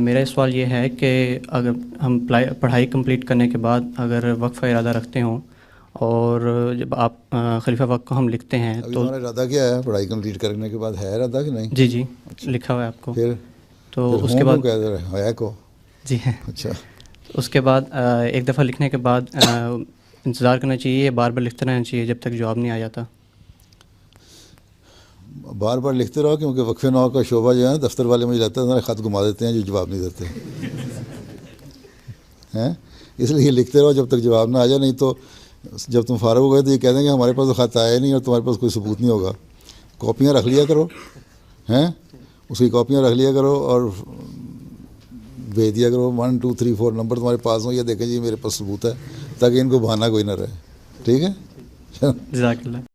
میرا سوال یہ ہے کہ اگر ہم پڑھائی کمپلیٹ کرنے کے بعد اگر وقف کا ارادہ رکھتے ہوں اور جب آپ خلیفہ وقت کو ہم لکھتے ہیں ابھی تو تمہارا ارادہ کیا ہے پڑھائی کمپلیٹ کرنے کے بعد؟ ہے ارادہ کہ نہیں؟ جی جی اچھا، لکھا ہوا ہے آپ کو. پھر تو اس کے ہوں کو بعد کہہ دے رہے ہے کو. جی ہیں، اچھا، اس کے بعد ایک دفعہ لکھنے کے بعد انتظار کرنا چاہیے یا بار بار لکھتے رہنا چاہیے جب تک جواب نہیں آ جاتا؟ بار بار لکھتے رہو، کیونکہ وقف نو کا شعبہ جو ہے دفتر والے مجھے لگتا ہے خط گھما دیتے ہیں جو جواب نہیں دیتے ہیں، اس لیے لکھتے رہو جب تک جواب نہ آ جائے. نہیں تو جب تم فارغ ہو گئے تو یہ کہہ دیں گے ہمارے پاس تو خط آیا نہیں اور تمہارے پاس کوئی ثبوت نہیں ہوگا. کاپیاں رکھ لیا کرو، ہیں اس کی کاپیاں رکھ لیا کرو اور بھیج دیا کرو. 1 2 3 4 نمبر تمہارے پاس ہوں، یہ دیکھیں جی میرے پاس ثبوت ہے، تاکہ ان کو بہانا کوئی نہ رہے. ٹھیک ہے. جزاک اللہ.